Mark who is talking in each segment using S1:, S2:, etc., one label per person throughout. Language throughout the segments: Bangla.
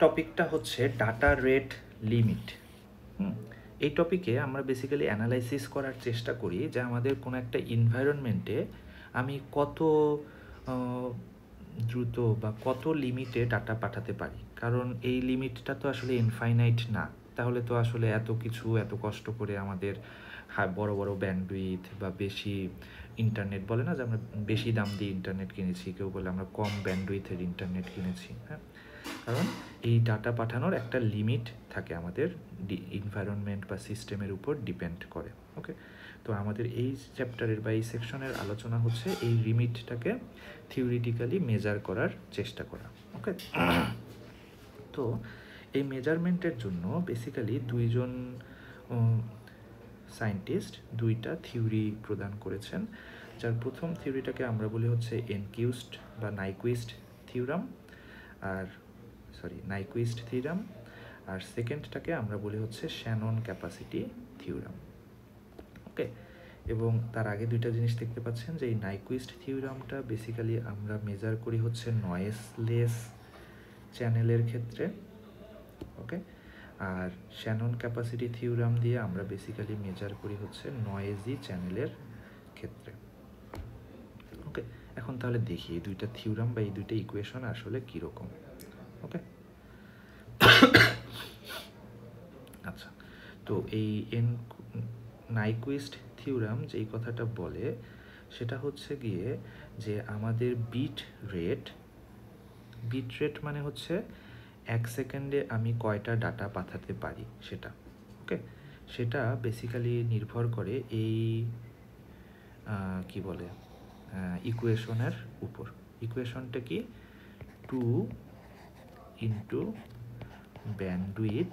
S1: টপিকটা হচ্ছে ডাটা রেট লিমিট। এই টপিকে আমরা বেসিক্যালি অ্যানালাইসিস করার চেষ্টা করি যে আমাদের কোনো একটা এনভায়রনমেন্টে আমি কত দ্রুত বা কত লিমিটে ডাটা পাঠাতে পারি, কারণ এই লিমিটটা তো আসলে ইনফাইনাইট না। তাহলে তো আসলে এত কিছু এত কষ্ট করে আমাদের বড় বড় ব্যান্ডউইথ বা বেশি ইন্টারনেট বলে না যে আমরা বেশি দাম দিয়ে ইন্টারনেট কিনেছি, কেউ বলে আমরা কম ব্যান্ডউইথের ইন্টারনেট কিনেছি। হ্যাঁ, কারণ এই ডাটা পাঠানোর একটা লিমিট থাকে, আমাদের এনভায়রনমেন্ট বা সিস্টেমের উপর ডিপেন্ড করে। ওকে, তো আমাদের এই চ্যাপ্টারের বা এই সেকশনের আলোচনা হচ্ছে এই লিমিটটাকে থিওরিটিক্যালি মেজার করার চেষ্টা করা। ওকে, তো এই মেজারমেন্টের জন্য বেসিক্যালি দুইজন সায়েন্টিস্ট দুইটা থিওরি প্রদান করেছেন, যার প্রথম থিওরিটাকে আমরা বলি হচ্ছে এনকিউস্ট বা নাইকুইস্ট থিওরাম, আর নাইকুইস্ট থিওরাম, আর সেকেন্ডটাকে আমরা বলি হচ্ছে শ্যানন ক্যাপাসিটি থিওরাম। ওকে, এবং তার আগে দুইটা জিনিস দেখতে পাচ্ছেন যে এই নাইকুইস্ট থিওরামটা বেসিক্যালি আমরা মেজার করি হচ্ছে নয়েজলেস চ্যানেলের ক্ষেত্রে। ওকে, আর শ্যানন ক্যাপাসিটি থিওরাম দিয়ে আমরা বেসিক্যালি মেজার করি হচ্ছে নয়েজি চ্যানেলের ক্ষেত্রে। ওকে, এখন তাহলে দেখি এই দুইটা থিওরাম বা এই দুইটা ইকুয়েশন আসলে কীরকম। ওকে, আচ্ছা, তো এই নাইকুইস্ট থিওরাম যেই কথাটা বলে সেটা হচ্ছে গিয়ে যে আমাদের বিট রেট মানে হচ্ছে এক সেকেন্ডে আমি কয়টা ডাটা পাঠাতে পারি সেটা। ওকে, সেটা বেসিক্যালি নির্ভর করে এই কি বলে ইকুয়েশনের উপর। ইকুয়েশনটা কি? 2 ইন্টু ব্যান্ডউইথ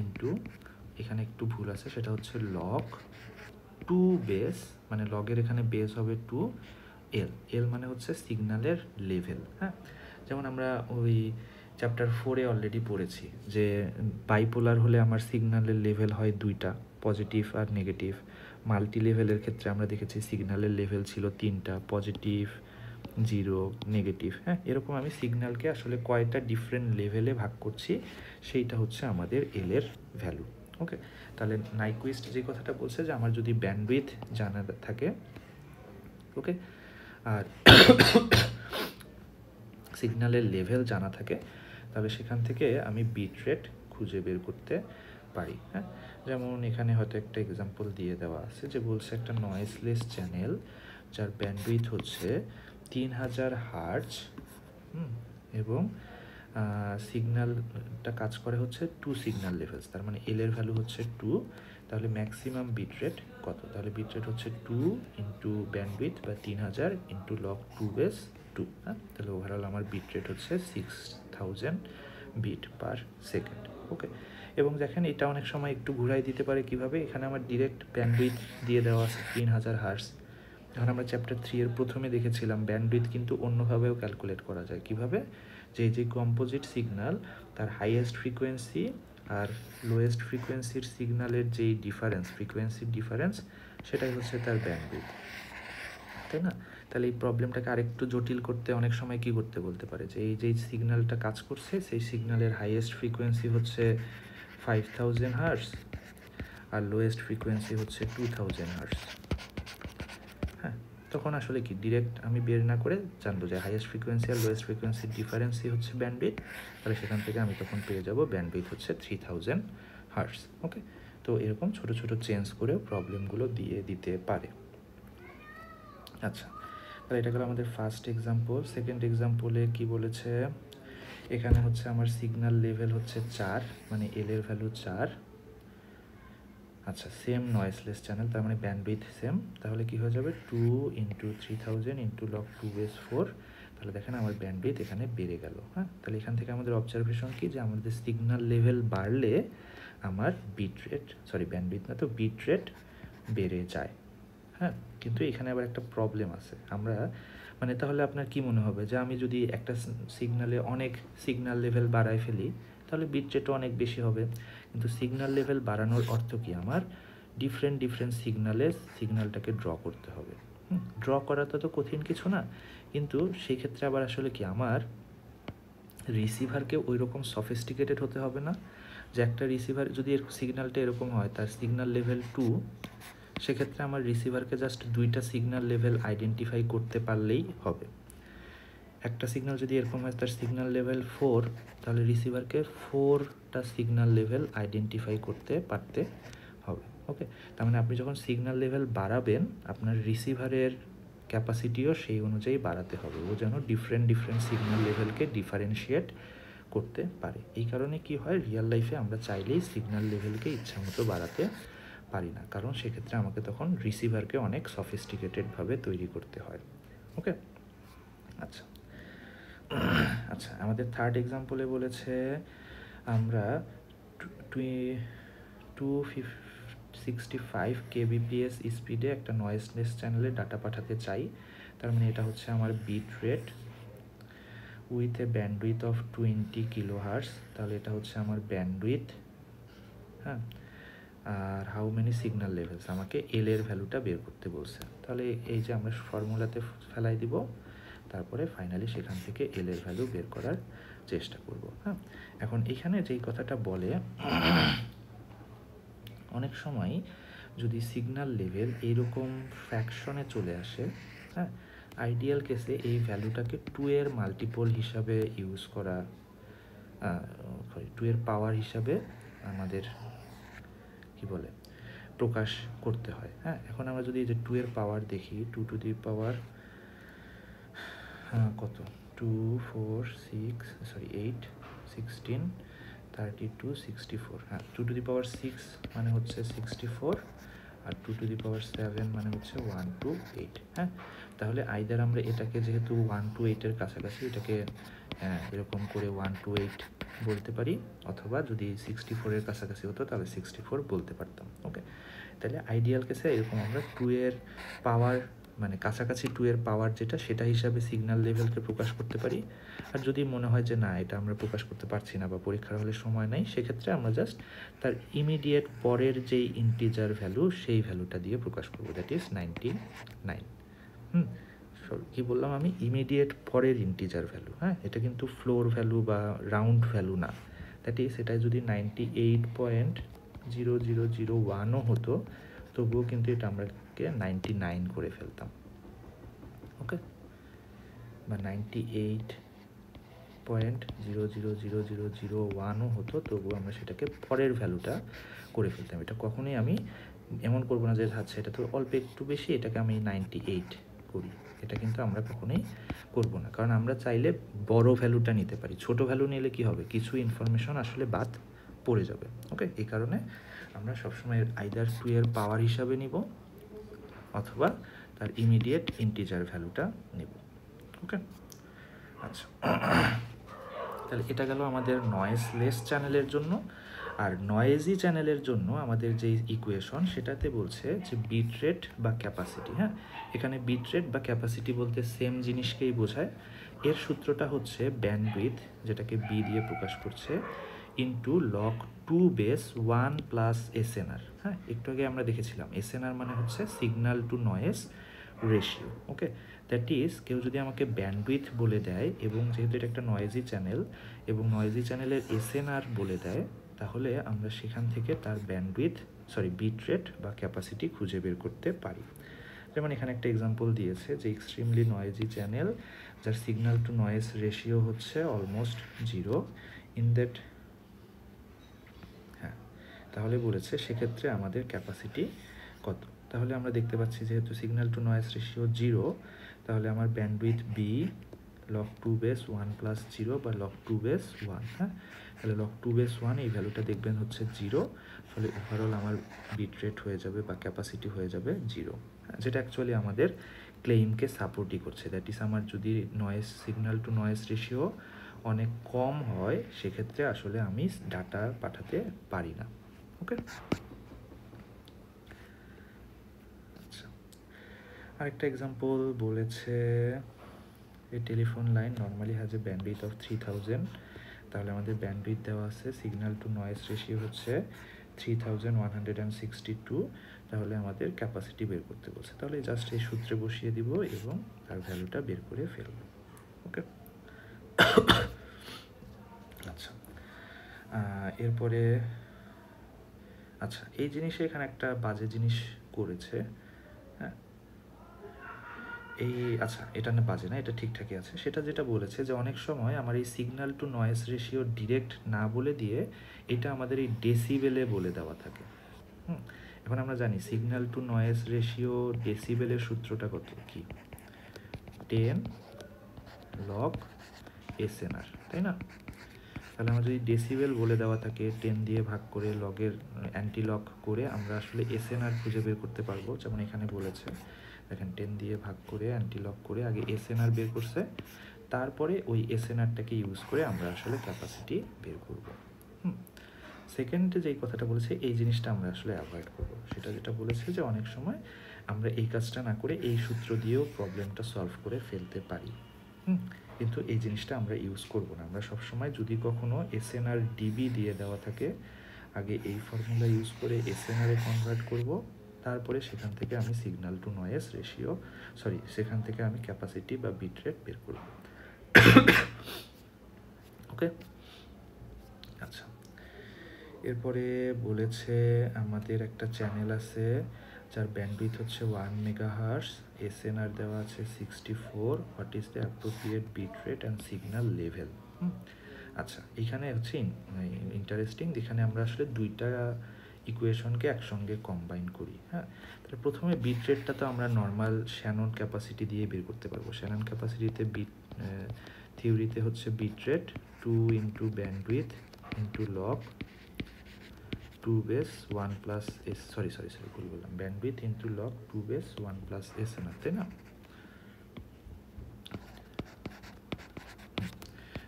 S1: ইন্টু, এখানে একটু ভুল আছে, সেটা হচ্ছে লগ 2 বেস, মানে লগের এখানে বেস হবে 2, এল মানে হচ্ছে সিগন্যালের লেভেল। হ্যাঁ, যেমন আমরা ওই চ্যাপ্টার 4-এ অলরেডি পড়েছি যে বাইপোলার হলে আমার সিগন্যালের লেভেল হয় দুইটা, পজিটিভ আর নেগেটিভ। মাল্টি লেভেলের ক্ষেত্রে আমরা দেখেছি সিগন্যালের লেভেল ছিল 3টা, পজিটিভ, 0, নেগেটিভ। হ্যাঁ, এরকম আমি সিগন্যালকে আসলে কয়টা ডিফারেন্ট লেভেলে ভাগ করছি সেইটা হচ্ছে আমাদের এলের ভ্যালু। ওকে, তাহলে নাইকুইস্ট যে কথাটা বলছে যে আমার যদি ব্যান্ডউইথ জানা থাকে, ওকে, আর সিগন্যালের লেভেল জানা থাকে, তাহলে সেখান থেকে আমি বিট রেট খুঁজে বের করতে পারি। হ্যাঁ, যেমন এখানে হয়তো একটা এক্সাম্পল দিয়ে দেওয়া আছে যে বলছে একটা নয়েজলেস চ্যানেল যার ব্যান্ডউইথ হচ্ছে 3000 হার্টজ এবং সিগন্যালটা কাজ করে হচ্ছে 2 সিগন্যাল লেভেলস, তার মানে এল এর ভ্যালু হচ্ছে 2, তাহলে ম্যাক্সিমাম বিট রেট কত? তাহলে বিট রেট হচ্ছে 2 ইন্টু ব্যান্ডউইথ বা 3000 ইন্টু লগ 2 বেস 2। হ্যাঁ, তাহলে ওভারঅল আমার বিট রেট হচ্ছে 6000 বিট পার সেকেন্ড। ওকে, এবং দেখেন এটা অনেক সময় একটু ঘুরাই দিতে পারে কিভাবে, এখানে আমার ডিরেক্ট ব্যান্ডউইথ দিয়ে দেওয়া আছে 3000 হার্টজ। যখন আমরা চ্যাপ্টার 3-এর প্রথমে দেখেছিলাম ব্যান্ডউইথ কিন্তু অন্যভাবেও ক্যালকুলেট করা যায়। কিভাবে? যে কম্পোজিট সিগন্যাল তার হাইয়েস্ট ফ্রিকোয়েন্সি আর লোয়েস্ট ফ্রিকোয়েন্সির সিগন্যালের যেই ডিফারেন্স, ফ্রিকোয়েন্সির ডিফারেন্স, সেটাই হচ্ছে তার ব্যান্ডউইথ, তাই না? তাহলে এই প্রবলেমটাকে আরেকটু জটিল করতে অনেক সময় কি করতে বলতে পারে যে এই যেই সিগন্যালটা কাজ করছে সেই সিগন্যালের হাইয়েস্ট ফ্রিকোয়েন্সি হচ্ছে 5000 হার্টজ আর লোয়েস্ট ফ্রিকোয়েন্সি হচ্ছে 2000 হার্টজ। হ্যাঁ, তখন আসলে কি ডিরেক্ট আমি বের না করে জানবো যে হাইয়েস্ট ফ্রিকোয়েন্সি আর লোয়েস্ট ফ্রিকোয়েন্সির ডিফারেন্সই হচ্ছে ব্যান্ডউইথ, তাহলে সেখান থেকে আমি তখন পেয়ে যাব ব্যান্ডউইথ হচ্ছে 3000 হার্টজ। ওকে, তো এরকম ছোট ছোট চেঞ্জ করেও প্রবলেমগুলো দিয়ে দিতে পারে। আচ্ছা, তাহলে এটা গেল আমাদের ফার্স্ট এক্সাম্পল। সেকেন্ড এক্সাম্পলে কি বলেছে, এখানে হচ্ছে আমার সিগন্যাল লেভেল হচ্ছে 4, মানে এল এর ভ্যালু 4। আচ্ছা, সেম নয়েজলেস চ্যানেল, তার মানে ব্যান্ডউইথ সেম, তাহলে কি হয়ে যাবে 2 ইন্টু 3000 ইন্টু লগ 2 বেস 4। তাহলে দেখেন আমার ব্যান্ডউইথ এখানে বেড়ে গেল। হ্যাঁ, তাহলে এখান থেকে আমাদের অবজারভেশন কি যে আমাদের সিগন্যাল লেভেল বাড়লে আমার বিট রেট, ব্যান্ডউইথ না তো বিট রেট বেড়ে যায়। হ্যাঁ, কিন্তু এখানে আবার একটা প্রবলেম আছে। আমরা মানে তাহলে আপনার কি মনে হবে যে আমি যদি একটা সিগন্যালে অনেক সিগন্যাল লেভেল বাড়ায় ফেলি তাহলে বিট রেটও অনেক বেশি হবে, কিন্তু সিগন্যাল লেভেল বাড়ানোর অর্থ কি? আমার ডিফারেন্ট সিগন্যালটাকে ড্র করতে হবে। ড্র করা তো কঠিন কিছু না, কিন্তু সেই ক্ষেত্রে আবার আসলে কি আমার রিসিভারকে ওই রকম সফিস্টিকেটেড হতে হবে না, যে একটা রিসিভার যদি এর সিগন্যালটা এরকম হয়, তার সিগন্যাল লেভেল 2, সেক্ষেত্রে আমার রিসিভারকে জাস্ট 2টা সিগন্যাল লেভেল আইডেন্টিফাই করতে পারলেই হবে। একটা সিগন্যাল যদি এরকম হয় তার সিগন্যাল লেভেল 4, তাহলে রিসিভারকে 4টা সিগন্যাল লেভেল আইডেন্টিফাই করতে পারতে হবে। ওকে, তার মানে আপনি যখন সিগন্যাল লেভেল বাড়াবেন, আপনার রিসিভারের ক্যাপাসিটিও সেই অনুযায়ী বাড়াতে হবে, ও যেন ডিফারেন্ট সিগন্যাল লেভেলকে ডিফারেন্সিয়েট করতে পারে। এই কারণে কি হয়, রিয়েল লাইফে আমরা চাইলেই সিগন্যাল লেভেলকে ইচ্ছামতো বাড়াতে পারি না, কারণ সেক্ষেত্রে আমাকে তখন রিসিভারকে অনেক সফিস্টিকেটেডভাবে তৈরি করতে হয়। ওকে, আচ্ছা আচ্ছা, আমাদের থার্ড এক্সাম্পলে বলেছে আমরা 265 kbps স্পিডে একটা নয়েজলেস চ্যানেলে ডাটা পাঠাতে চাই। তার মানে এটা হচ্ছে আমার bit rate with a bandwidth of 20 kilohertz. তাহলে এটা হচ্ছে আমার ব্যান্ডউইথ। হ্যাঁ, আর হাউ মেনি সিগন্যাল লেভেলস, আমাকে এল এর ভ্যালুটা বের করতে বলছে। তাহলে এই যে আমরা ফর্মুলাতে ফেলাই দিব, তারপরে ফাইনালি সেখান থেকে এল এর ভ্যালু বের করার চেষ্টা করব। হ্যাঁ, এখন এখানে যেই কথাটা বলে, অনেক সময় যদি সিগন্যাল লেভেল এইরকম ফ্র্যাকশনে চলে আসে, হ্যাঁ, আইডিয়াল কেসে এই ভ্যালুটাকে 2 এর মাল্টিপল হিসাবে ইউজ করা, 2 এর পাওয়ার হিসাবে আমাদের কি বলে প্রকাশ করতে হয়। হ্যাঁ, এখন আমরা যদি এই যে 2 এর পাওয়ার দেখি, 2 টু দি পাওয়ার কত, 2 4 6 8 16 32 64, হ্যাঁ 2 টু দি পাওয়ার 6 মানে হচ্ছে 64, আর 2 টু দি পাওয়ার 7 মানে হচ্ছে 128। হ্যাঁ, তাহলে আইদার আমরা এটাকে যেহেতু 128 এর কাছাকাছি, এটাকে এরকম করে 128 বলতে পারি, অথবা যদি 64 এর কাছাকাছি হতো তাহলে 64 বলতে পারতাম। ওকে, তাহলে আইডিয়াল কেসে এরকম আমরা 2 এর পাওয়ার মানে কাছাকাছি 2 এর পাওয়ার যেটা, সেটা হিসাবে সিগন্যাল লেভেলকে প্রকাশ করতে পারি। আর যদি মনে হয় যে না, এটা আমরা প্রকাশ করতে পারছি না বা পরীক্ষার হলে সময় নাই, সেক্ষেত্রে আমরা জাস্ট তার ইমিডিয়েট পরের যেই ইন্টিজার ভ্যালু, সেই ভ্যালুটা দিয়ে প্রকাশ করবো, দ্যাট ইজ 99। কি বললাম আমি, ইমিডিয়েট পরের ইন্টিজার ভ্যালু। হ্যাঁ, এটা কিন্তু ফ্লোর ভ্যালু বা রাউন্ড ভ্যালু না, দ্যাট ইজ এটা যদি 98.0001ও হতো, তবুও কিন্তু এটা আমরাকে 99 করে ফেলতাম। ওকে, বা 98.000001ও হতো, তবুও আমরা সেটাকে পরের ভ্যালুটা করে ফেলতাম। এটা কখনোই আমি এমন করবো না যে আচ্ছা এটা তো অল্প একটু বেশি, এটাকে আমি 98 করি, এটা কিন্তু আমরা কখনোই করব না, কারণ আমরা চাইলে বড় ভ্যালুটা নিতে পারি। ছোট ভ্যালু নিলে কি হবে, কিছু ইনফরমেশন আসলে বাদ পড়ে যাবে। ওকে, এই কারণে আমরা সবসময় আইদার 2 এর পাওয়ার হিসাবে নিব, অথবা তার ইমিডিয়েট ইন্টিজার ভ্যালুটা নেব। ওকে, আচ্ছা, তাহলে এটা গেল আমাদের নয়েজলেস চ্যানেলের জন্য। আর নয়েজি চ্যানেলের জন্য আমাদের যে ইকুয়েশন, সেটাতে বলছে যে বিট রেট বা ক্যাপাসিটি। হ্যাঁ, এখানে বিট রেট বা ক্যাপাসিটি বলতে সেম জিনিসকেই বোঝায়। এর সূত্রটা হচ্ছে ব্যান্ডউইথ, যেটাকে বি দিয়ে প্রকাশ করছে, into log 2 base 1 plus SNR. হ্যাঁ, একটু আগে আমরা দেখেছিলাম এসএনআর মানে হচ্ছে signal two noise ratio. Okay, that is কেউ যদি আমাকে ব্যান্ডউইথ বলে দেয়, এবং যেহেতু এটা একটা নয়েজি চ্যানেল, এবং নয়েজি চ্যানেলের এসএনআর বলে দেয়, তাহলে আমরা সেখান থেকে তার ব্যান্ডউইথ বিট রেট বা ক্যাপাসিটি খুঁজে বের করতে পারি। যেমন এখানে একটা এক্সাম্পল দিয়েছে যে এক্সট্রিমলি নয়েজি চ্যানেল যার সিগন্যাল টু নয়েজ রেশিও হচ্ছে অলমোস্ট 0 ইন দ্যাট। হ্যাঁ, তাহলে বলেছে সেক্ষেত্রে আমাদের ক্যাপাসিটি কত। তাহলে আমরা দেখতে পাচ্ছি যেহেতু সিগন্যাল টু নয়েজ রেশিও 0, তাহলে আমার bandwidth B log 2 base 1 plus 0 বা লগ 2 বেস 1। হ্যাঁ, তাহলে লগ 2 বেস 1 এই ভ্যালুটা দেখবেন হচ্ছে 0, ফলে ওভারঅল আমার বিট রেট হয়ে যাবে বা ক্যাপাসিটি হয়ে যাবে 0। যেটা অ্যাকচুয়ালি আমাদের ক্লেইমকে সাপোর্টই করছে। দ্যাট ইজ আমার যদি noise signal two noise ratio অনেক কম হয়, সেক্ষেত্রে আসলে আমি ডাটা পাঠাতে পারি না। ওকে, আচ্ছা, আরেকটা এক্সাম্পল বলেছে এ telephone line normally has a bandwidth of 3000। তাহলে আমাদের ব্যান্ডউইথ দেওয়া আছে, সিগন্যাল টু নয়েজ রেশিও হচ্ছে 3162। তাহলে আমাদের ক্যাপাসিটি বের করতে বলছে, তাহলে জাস্ট এই সূত্রে বসিয়ে দিব এবং তার ভ্যালুটা বের করে ফেলব। ওকে, আচ্ছা এরপরে আচ্ছা এই জিনিসে এখানে একটা বাজে জিনিস করেছে। হ্যাঁ, এই আচ্ছা এটা না বাজে না, এটা ঠিকঠাকই আছে। সেটা যেটা বলেছে যে অনেক সময় আমার এই signal two noise ratio direct না বলে দিয়ে এটা আমাদের এই ডেসিবেলে বলে দেওয়া থাকে। এখন আমরা জানি সিগন্যাল টু নয়েজ রেশিও ডেসিবেলের সূত্রটা কত কি, 10 লগ এসএনআর, তাই না? তাহলে আমরা যদি ডেসিবেল বলে দেওয়া থাকে 10 দিয়ে ভাগ করে লগের অ্যান্টি লগ করে আমরা আসলে এসএনআর খুঁজে বের করতে পারবো। যেমন এখানে বলেছে দেখেন 10 দিয়ে ভাগ করে অ্যান্টি লগ করে আগে এসএনআর বের করছে, তারপরে ওই এসএনআরটাকে ইউজ করে আমরা আসলে ক্যাপাসিটি বের করব। সেকেন্ডে যেই কথাটা বলেছে এই জিনিসটা আমরা আসলে অ্যাভয়েড করব। সেটা যেটা বলেছে যে অনেক সময় আমরা এই কাজটা না করে এই সূত্র দিয়েও প্রবলেমটা সলভ করে ফেলতে পারি, কিন্তু এই জিনিসটা আমরা ইউজ করব না। আমরা সবসময় যদি কখনো এসএনআর ডিবি দিয়ে দেওয়া থাকে আগে এই ফর্মুলা ইউজ করে এসএনআরে কনভার্ট করব, তারপরে সেখান থেকে আমি সিগন্যাল টু নয়েজ রেশিও সেখান থেকে আমি ক্যাপাসিটি বা বিট রেট বের করব। ওকে, আচ্ছা এরপরে বলেছে আমাদের একটা চ্যানেল আছে যার ব্যান্ডউইথ হচ্ছে 1 মেগাহার্টজ, এসএনআর দেওয়া আছে 64, what is the appropriate bit rate and signal level. আচ্ছা এখানে হচ্ছে ইন্টারেস্টিং, যেখানে আমরা আসলে দুইটা ইকুয়েশনকে একসঙ্গে কম্বাইন করি। হ্যাঁ, তাহলে প্রথমে বিট রেটটা তো আমরা নর্মাল শ্যানন ক্যাপাসিটি দিয়ে বের করতে পারবো। শ্যানন ক্যাপাসিটিতে থিওরিতে হচ্ছে bit rate 2 into bandwidth into log 2 base 1 plus S ভুল বললাম, bandwidth into log 2 base 1 plus SNR, তাই না?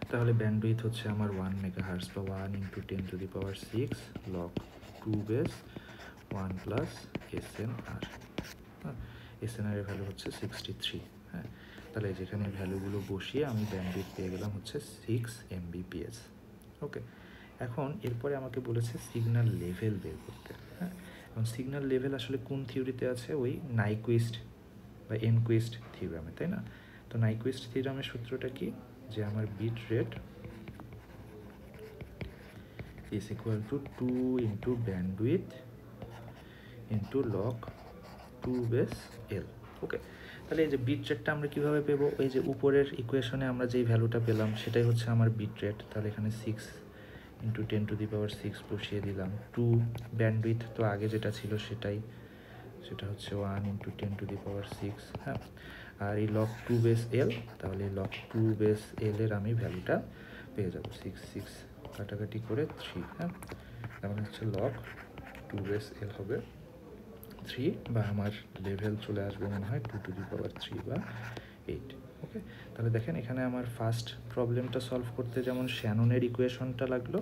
S1: তাহলে ব্যান্ডউইথ হচ্ছে আমার 1 মেগাহার্টজ বা 1 into 10 to the power 6 log 2 base 1 plus SNR. হ্যাঁ, এসএনআর এর ভ্যালু হচ্ছে 63। হ্যাঁ, তাহলে যেখানে ভ্যালুগুলো বসিয়ে আমি ব্যান্ডউইথ পেয়ে গেলাম হচ্ছে 6 এমবিপিএস। ওকে, এখন এরপরে আমাকে বলেছে সিগন্যাল লেভেল বের করতে। হ্যাঁ, এবং সিগন্যাল লেভেল আসলে কোন থিওরিতে আছে, ওই নাইকুইস্ট বা এনকুইস্ট থিওরামে, তাই না? তো নাইকুইস্ট থিওরামের সূত্রটা কি, যে আমার bit rate is equal to 2 into bandwidth into log 2 base L. Okay, তাহলে এই যে বিট রেটটা আমরা কীভাবে পেবো, এই যে উপরের ইকুয়েশনে আমরা যেই ভ্যালুটা পেলাম সেটাই হচ্ছে আমার বিট রেট। তাহলে এখানে 6 ইন্টু 10 টু দি পাওয়ার 6 বসিয়ে দিলাম। 2 ব্যান্ডউইথ তো আগে যেটা ছিল সেটা হচ্ছে 1 ইন্টু 10 টু দি পাওয়ার 6। হ্যাঁ, আর এই লগ 2 বেস এল, তাহলে এই লগ 2 বেস এল এর আমি ভ্যালুটা পেয়ে যাবো 6 কাটাকাটি করে 3। হ্যাঁ, তাহলে হচ্ছে লগ 2 বেস এল হবে 3, বা আমার লেভেল চলে আসবে মনে হয় 2 টু দি পাওয়ার 3 বা 8। ওকে, তাহলে দেখেন এখানে আমার ফার্স্ট প্রবলেমটা সলভ করতে যেমন শ্যাননের ইকুয়েশনটা লাগলো,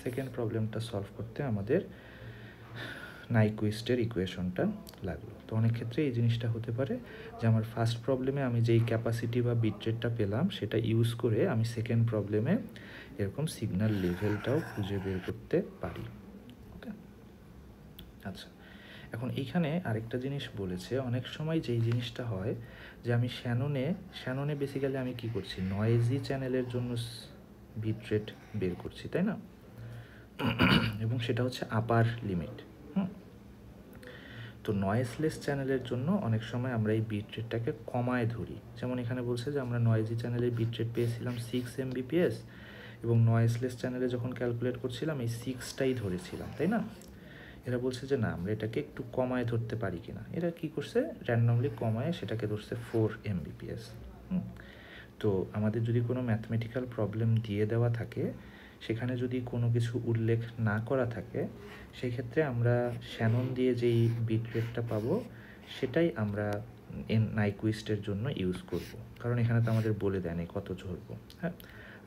S1: সেকেন্ড প্রবলেমটা সলভ করতে আমাদের নাইকুইস্টের ইকুয়েশনটা লাগলো। তো অনেক ক্ষেত্রে এই জিনিসটা হতে পারে যে আমার ফার্স্ট প্রবলেমে আমি যেই ক্যাপাসিটি বা বিট রেটটা পেলাম সেটা ইউজ করে আমি সেকেন্ড প্রবলেমে এরকম সিগন্যাল লেভেলটাও খুঁজে বের করতে পারি। ওকে, আচ্ছা এখন এইখানে আরেকটা জিনিস বলেছে, অনেক সময় যেই জিনিসটা হয় যে আমি শ্যাননে বেসিক্যালি আমি কি করছি, নয়েজি চ্যানেলের জন্য বিট রেট বের করছি, তাই না? এবং সেটা হচ্ছে আপার লিমিট। তো নয়েজলেস চ্যানেলের জন্য অনেক সময় আমরা এই বিট রেটটাকে কমায় ধরি। যেমন এখানে বলছে যে আমরা নয়েজি চ্যানেলের বিট রেট পেয়েছিলাম 6 এমবিপিএস, এবং নয়েজলেস চ্যানেলে যখন ক্যালকুলেট করছিলাম এই 6টাই ধরেছিলাম, তাই না? এরা বলছে যে না, আমরা এটাকে একটু কমায় ধরতে পারি কিনা। এরা কি করছে, র্যান্ডমলি কমায় সেটাকে ধরছে 4 এমবিপিএস। তো আমাদের যদি কোনো ম্যাথমেটিক্যাল প্রবলেম দিয়ে দেওয়া থাকে, সেখানে যদি কোনো কিছু উল্লেখ না করা থাকে, সেই ক্ষেত্রে আমরা শ্যানন দিয়ে যেই বিট রেটটা পাবো সেটাই আমরা নাইকুইস্টের জন্য ইউজ করব, কারণ এখানে তো আমাদের বলে দেয়নি কত ধরবো। হ্যাঁ,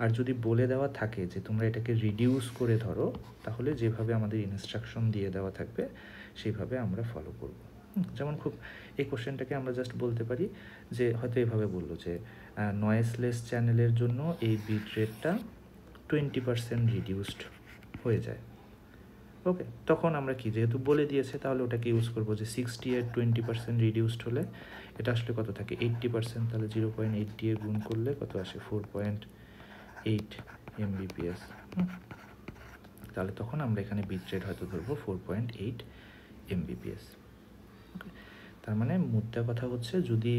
S1: আর যদি বলে দেওয়া থাকে যে তোমরা এটাকে রিডিউস করে ধরো, তাহলে যেভাবে আমাদের ইনস্ট্রাকশন দিয়ে দেওয়া থাকবে সেইভাবে আমরা ফলো করব। যেমন খুব এই কোশ্চেনটাকে আমরা জাস্ট বলতে পারি যে হয়তো এভাবে বললো যে নয়েজলেস চ্যানেলের জন্য এই বিট রেটটা 20% রিডিউসড হয়ে যায়। ওকে, তখন আমরা কি, যেহেতু বলে দিয়েছে তাহলে ওটাকে ইউজ করবো যে 60 এর 20% রিডিউসড হলে এটা আসলে কত থাকে 80%, তাহলে 0.8 দিয়ে গুণ করলে কত আসে 4.8 Mbps। তাহলে তখন আমরা এখানে বিট রেট হয়তো ধরবো 4.8 Mbps। ওকে, তার মানে মুদ্রা কথা হচ্ছে যদি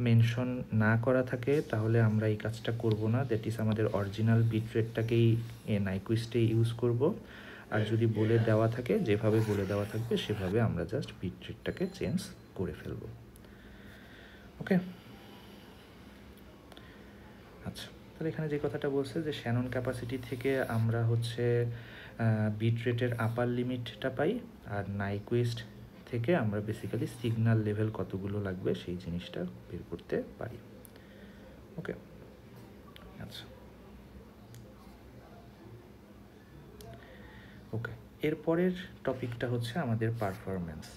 S1: মেনশন না করা থাকে তাহলে আমরা এই কাজটা করব না, দ্যাট ইজ আমাদের অরিজিনাল বিট রেটটাকেই নাইকুইস্টে ইউজ করব। আর যদি বলে দেওয়া থাকে, যেভাবে বলে দেওয়া থাকবে সেভাবে আমরা জাস্ট বিট রেটটাকে চেঞ্জ করে ফেলব। ওকে, আচ্ছা, তাহলে এখানে যে কথাটা বলছে যে শ্যানন ক্যাপাসিটি থেকে আমরা হচ্ছে বিট রেটের আপার লিমিটটা পাই, আর নাইকুইস্ট থেকে আমরা বেসিক্যালি সিগন্যাল লেভেল কতগুলো লাগবে সেই জিনিসটা বের করতে পারি। ওকে, আচ্ছা, ওকে, এরপরের টপিকটা হচ্ছে আমাদের পারফরম্যান্স।